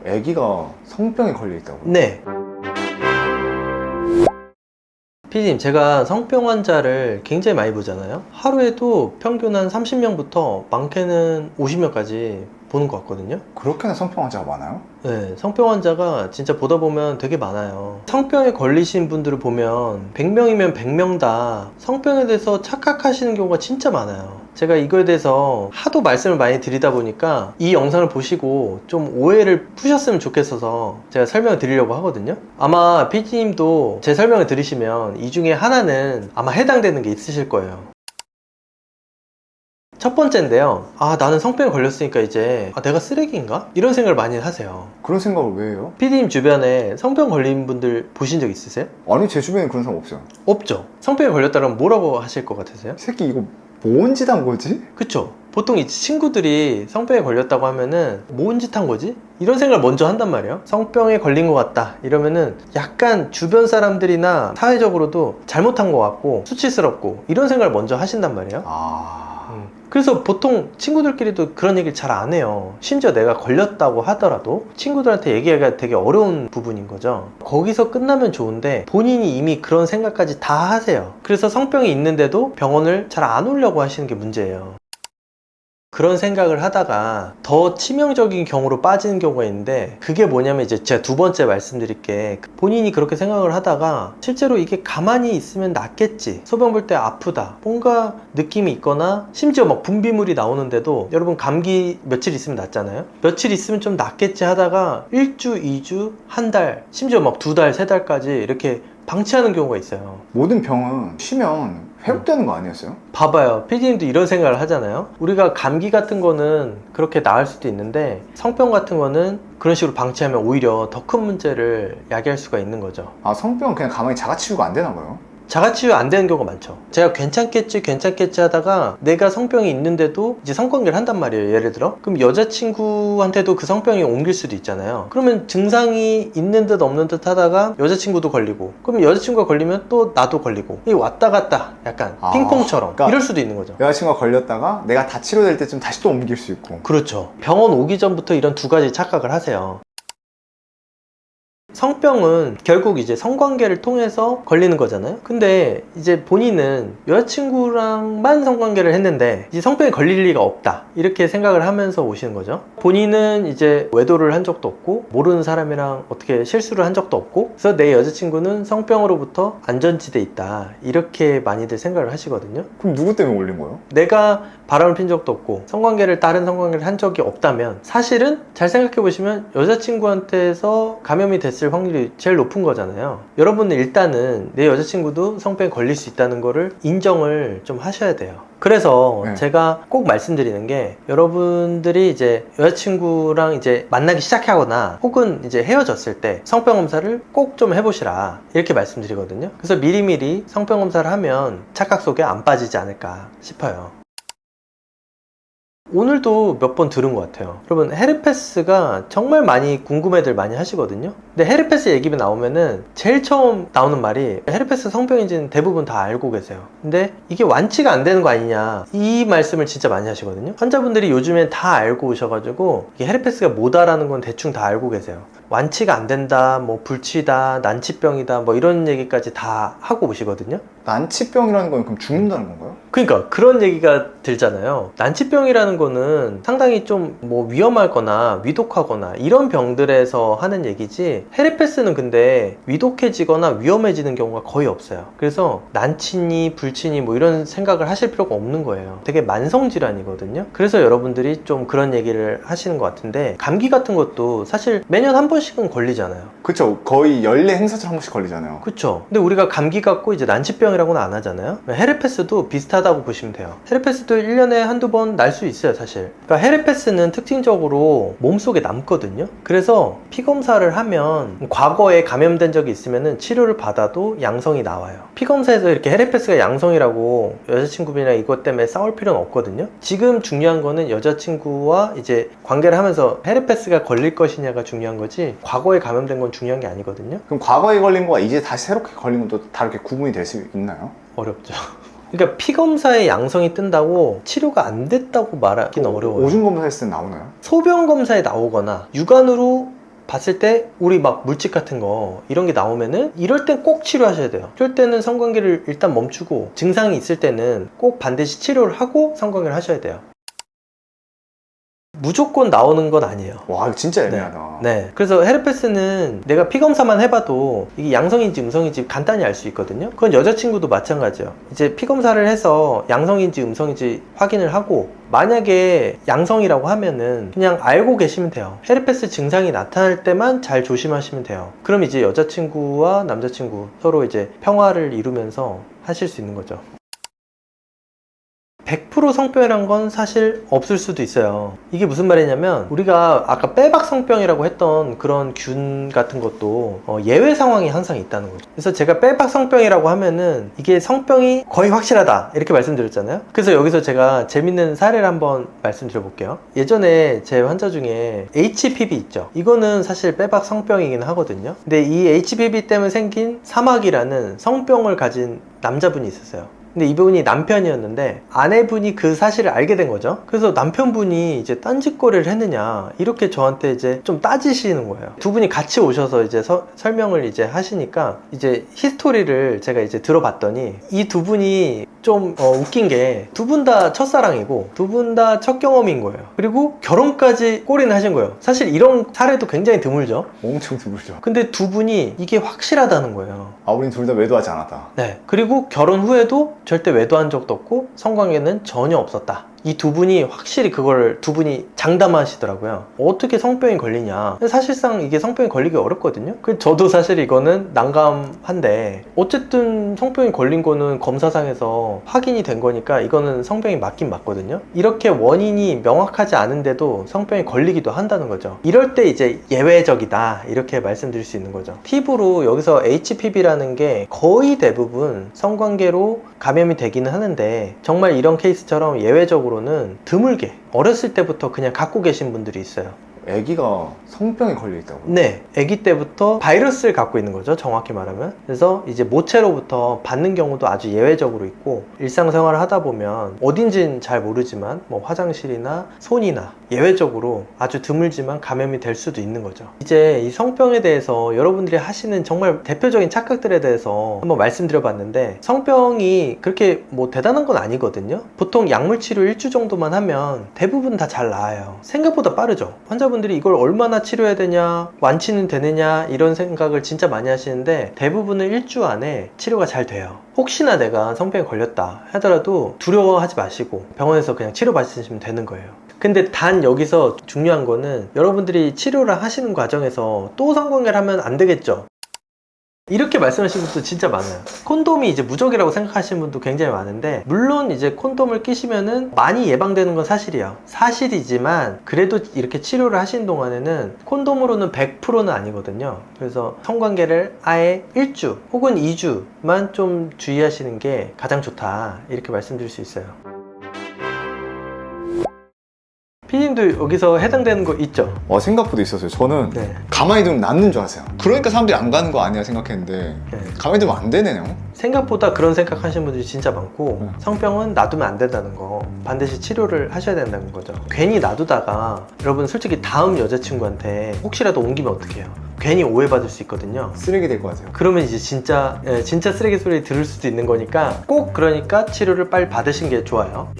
아기가 성병에 걸려 있다고요? 네. 피디님, 제가 성병 환자를 굉장히 많이 보잖아요. 하루에도 평균 한 30명부터 많게는 50명까지 보는 것 같거든요. 그렇게나 성병 환자가 많아요? 네, 성병 환자가 진짜 보다 보면 되게 많아요. 성병에 걸리신 분들을 보면 100명이면 100명 다 성병에 대해서 착각하시는 경우가 진짜 많아요. 제가 이거에 대해서 하도 말씀을 많이 드리다 보니까 이 영상을 보시고 좀 오해를 푸셨으면 좋겠어서 제가 설명을 드리려고 하거든요. 아마 PD님도 제 설명을 들으시면 이 중에 하나는 아마 해당되는 게 있으실 거예요. 첫 번째인데요. 나는 성병에 걸렸으니까 이제 내가 쓰레기인가? 이런 생각을 많이 하세요. 그런 생각을 왜 해요? PD님 주변에 성병 걸린 분들 보신 적 있으세요? 아니, 제 주변에 그런 사람 없어요. 없죠. 성병에 걸렸다면 뭐라고 하실 것 같으세요? 이 새끼 이거 뭔 짓 한 거지? 그쵸? 보통 이 친구들이 성병에 걸렸다고 하면은 뭔 짓 한 거지? 이런 생각을 먼저 한단 말이에요. 성병에 걸린 것 같다 이러면은 약간 주변 사람들이나 사회적으로도 잘못한 것 같고 수치스럽고 이런 생각을 먼저 하신단 말이에요. 그래서 보통 친구들끼리도 그런 얘기를 잘 안 해요. 심지어 내가 걸렸다고 하더라도 친구들한테 얘기하기가 되게 어려운 부분인 거죠. 거기서 끝나면 좋은데 본인이 이미 그런 생각까지 다 하세요. 그래서 성병이 있는데도 병원을 잘 안 오려고 하시는 게 문제예요. 그런 생각을 하다가 더 치명적인 경우로 빠지는 경우가 있는데, 그게 뭐냐면 이제 제가 두 번째 말씀드릴 게, 본인이 그렇게 생각을 하다가 실제로 이게 가만히 있으면 낫겠지, 소변 볼 때 아프다, 뭔가 느낌이 있거나 심지어 막 분비물이 나오는데도, 여러분 감기 며칠 있으면 낫잖아요. 며칠 있으면 좀 낫겠지 하다가 1주, 2주, 한 달, 심지어 막 2달, 3달까지 이렇게 방치하는 경우가 있어요. 모든 병은 쉬면 회복되는 거 아니었어요? 봐봐요. PD님도 이런 생각을 하잖아요. 우리가 감기 같은 거는 그렇게 나을 수도 있는데 성병 같은 거는 그런 식으로 방치하면 오히려 더 큰 문제를 야기할 수가 있는 거죠. 성병은 그냥 가만히 자가치유가 안 되나 봐요? 자가치유 안 되는 경우가 많죠. 제가 괜찮겠지 하다가 내가 성병이 있는데도 이제 성관계를 한단 말이에요. 예를 들어 그럼 여자친구한테도 그 성병이 옮길 수도 있잖아요. 그러면 증상이 있는 듯 없는 듯 하다가 여자친구도 걸리고, 그럼 여자친구가 걸리면 또 나도 걸리고, 이 왔다 갔다 약간 핑퐁처럼 그러니까 이럴 수도 있는 거죠. 여자친구가 걸렸다가 내가 다 치료될 때쯤 다시 또 옮길 수 있고. 그렇죠. 병원 오기 전부터 이런 두 가지 착각을 하세요. 성병은 결국 이제 성관계를 통해서 걸리는 거잖아요. 근데 이제 본인은 여자친구랑만 성관계를 했는데 이제 성병에 걸릴 리가 없다, 이렇게 생각을 하면서 오시는 거죠. 본인은 이제 외도를 한 적도 없고 모르는 사람이랑 어떻게 실수를 한 적도 없고, 그래서 내 여자친구는 성병으로부터 안전지대에 있다, 이렇게 많이들 생각을 하시거든요. 그럼 누구 때문에 올린 거예요? 내가 바람을 핀 적도 없고 다른 성관계를 한 적이 없다면, 사실은 잘 생각해 보시면 여자친구한테서 감염이 됐을 확률이 제일 높은 거잖아요. 여러분은 일단은 내 여자친구도 성병에 걸릴 수 있다는 거를 인정을 좀 하셔야 돼요. 그래서 제가 꼭 말씀드리는 게, 여러분들이 이제 여자친구랑 이제 만나기 시작하거나 혹은 이제 헤어졌을 때 성병 검사를 꼭 좀 해보시라, 이렇게 말씀드리거든요. 그래서 미리미리 성병 검사를 하면 착각 속에 안 빠지지 않을까 싶어요. 오늘도 몇 번 들은 것 같아요. 여러분, 헤르페스가 정말 많이 궁금해들 많이 하시거든요. 근데 헤르페스 얘기가 나오면은 제일 처음 나오는 말이, 헤르페스 성병인지는 대부분 다 알고 계세요. 근데 이게 완치가 안 되는 거 아니냐, 이 말씀을 진짜 많이 하시거든요. 환자분들이 요즘엔 다 알고 오셔가지고 이게 헤르페스가 뭐다라는 건 대충 다 알고 계세요. 완치가 안 된다, 뭐 불치다, 난치병이다, 뭐 이런 얘기까지 다 하고 오시거든요. 난치병이라는 건 그럼 죽는다는 건가요? 그러니까 그런 얘기가 들잖아요. 난치병이라는 거는 상당히 좀 뭐 위험하거나 위독하거나 이런 병들에서 하는 얘기지, 헤르페스는 근데 위독해지거나 위험해지는 경우가 거의 없어요. 그래서 난치니 불치니 뭐 이런 생각을 하실 필요가 없는 거예요. 되게 만성질환이거든요. 그래서 여러분들이 좀 그런 얘기를 하시는 것 같은데, 감기 같은 것도 사실 매년 한 번씩은 걸리잖아요. 그쵸. 거의 연례 행사처럼 한 번씩 걸리잖아요. 그쵸. 근데 우리가 감기 갖고 이제 난치병이라고는 안 하잖아요. 헤르페스도 비슷하다고 보시면 돼요. 헤르페스도 1년에 한두 번 날 수 있어요, 사실. 그러니까 헤르페스는 특징적으로 몸속에 남거든요. 그래서 피검사를 하면 과거에 감염된 적이 있으면 치료를 받아도 양성이 나와요. 피검사에서 이렇게 헤르페스가 양성이라고 여자친구분이랑 이것 때문에 싸울 필요는 없거든요. 지금 중요한 거는 여자친구와 이제 관계를 하면서 헤르페스가 걸릴 것이냐가 중요한 거지, 과거에 감염된 건 중요한 게 아니거든요. 그럼 과거에 걸린 거와 이제 다시 새롭게 걸린 건 또 다르게 구분이 될 수 있나요? 어렵죠. 그러니까 피검사에 양성이 뜬다고 치료가 안 됐다고 말하기는 어려워요. 오줌 검사 했을 때 나오나요? 소변 검사에 나오거나 육안으로 봤을 때 우리 막 물집 같은 거 이런 게 나오면은 이럴 땐 꼭 치료하셔야 돼요. 이럴 때는 성관계를 일단 멈추고 증상이 있을 때는 꼭 반드시 치료를 하고 성관계를 하셔야 돼요. 무조건 나오는 건 아니에요. 와 이거 진짜 애매하다. 네. 그래서 헤르페스는 내가 피검사만 해봐도 이게 양성인지 음성인지 간단히 알 수 있거든요. 그건 여자친구도 마찬가지예요. 이제 피검사를 해서 양성인지 음성인지 확인을 하고 만약에 양성이라고 하면은 그냥 알고 계시면 돼요. 헤르페스 증상이 나타날 때만 잘 조심하시면 돼요. 그럼 이제 여자친구와 남자친구 서로 이제 평화를 이루면서 하실 수 있는 거죠. 100% 성병이란 건 사실 없을 수도 있어요. 이게 무슨 말이냐면 우리가 아까 빼박 성병이라고 했던 그런 균 같은 것도 예외 상황이 항상 있다는 거죠. 그래서 제가 빼박 성병이라고 하면은 이게 성병이 거의 확실하다 이렇게 말씀드렸잖아요. 그래서 여기서 제가 재밌는 사례를 한번 말씀드려 볼게요. 예전에 제 환자 중에 HPV 있죠. 이거는 사실 빼박 성병이긴 하거든요. 근데 이 HPV 때문에 생긴 사막이라는 성병을 가진 남자분이 있었어요. 근데 이분이 남편이었는데 아내분이 그 사실을 알게 된 거죠. 그래서 남편분이 이제 딴짓거리를 했느냐 이렇게 저한테 이제 좀 따지시는 거예요. 두 분이 같이 오셔서 이제 설명을 이제 하시니까 이제 히스토리를 제가 이제 들어봤더니 이 두 분이 좀 웃긴 게 두 분 다 첫사랑이고 두 분 다 첫 경험인 거예요. 그리고 결혼까지 꼬리는 하신 거예요. 사실 이런 사례도 굉장히 드물죠. 엄청 드물죠. 근데 두 분이 이게 확실하다는 거예요. 아 우린 둘 다 외도하지 않았다. 네. 그리고 결혼 후에도 절대 외도한 적도 없고 성관계는 전혀 없었다. 이 두 분이 확실히 그걸 두 분이 장담하시더라고요. 어떻게 성병이 걸리냐. 사실상 이게 성병이 걸리기 어렵거든요. 저도 사실 이거는 난감한데 어쨌든 성병이 걸린 거는 검사상에서 확인이 된 거니까 이거는 성병이 맞긴 맞거든요. 이렇게 원인이 명확하지 않은데도 성병이 걸리기도 한다는 거죠. 이럴 때 이제 예외적이다 이렇게 말씀드릴 수 있는 거죠. 팁으로 여기서 HPV라는 게 거의 대부분 성관계로 감염이 되기는 하는데 정말 이런 케이스처럼 예외적으로 는 드물게 어렸을 때부터 그냥 갖고 계신 분들이 있어요. 아기가 성병에 걸려 있다고? 네, 아기 때부터 바이러스를 갖고 있는 거죠, 정확히 말하면. 그래서 이제 모체로부터 받는 경우도 아주 예외적으로 있고 일상생활을 하다 보면 어딘진 잘 모르지만 뭐 화장실이나 손이나 예외적으로 아주 드물지만 감염이 될 수도 있는 거죠. 이제 이 성병에 대해서 여러분들이 하시는 정말 대표적인 착각들에 대해서 한번 말씀드려 봤는데 성병이 그렇게 뭐 대단한 건 아니거든요. 보통 약물치료 1주 정도만 하면 대부분 다 잘 나아요. 생각보다 빠르죠. 환자분들이 이걸 얼마나 치료해야 되냐, 완치는 되느냐 이런 생각을 진짜 많이 하시는데 대부분은 1주 안에 치료가 잘 돼요. 혹시나 내가 성병에 걸렸다 하더라도 두려워하지 마시고 병원에서 그냥 치료 받으시면 되는 거예요. 근데 단 여기서 중요한 거는 여러분들이 치료를 하시는 과정에서 또 성관계를 하면 안 되겠죠. 이렇게 말씀하시는 분도 진짜 많아요. 콘돔이 이제 무적이라고 생각하시는 분도 굉장히 많은데 물론 이제 콘돔을 끼시면은 많이 예방되는 건 사실이에요. 사실이지만 그래도 이렇게 치료를 하신 동안에는 콘돔으로는 100%는 아니거든요. 그래서 성관계를 아예 1주 혹은 2주만 좀 주의하시는 게 가장 좋다 이렇게 말씀드릴 수 있어요. 피디님도 여기서 해당되는 거 있죠? 생각보다 있었어요. 저는 네. 가만히 두면 낫는 줄 아세요. 그러니까 사람들이 안 가는 거 아니야 생각했는데 네. 가만히 두면 안 되네요. 생각보다 그런 생각 하시는 분들이 진짜 많고 성병은 놔두면 안 된다는 거, 반드시 치료를 하셔야 된다는 거죠. 괜히 놔두다가 여러분 솔직히 다음 여자친구한테 혹시라도 옮기면 어떡해요? 괜히 오해받을 수 있거든요. 쓰레기 될 것 같아요. 그러면 이제 진짜 쓰레기 소리 들을 수도 있는 거니까 꼭 그러니까 치료를 빨리 받으신 게 좋아요.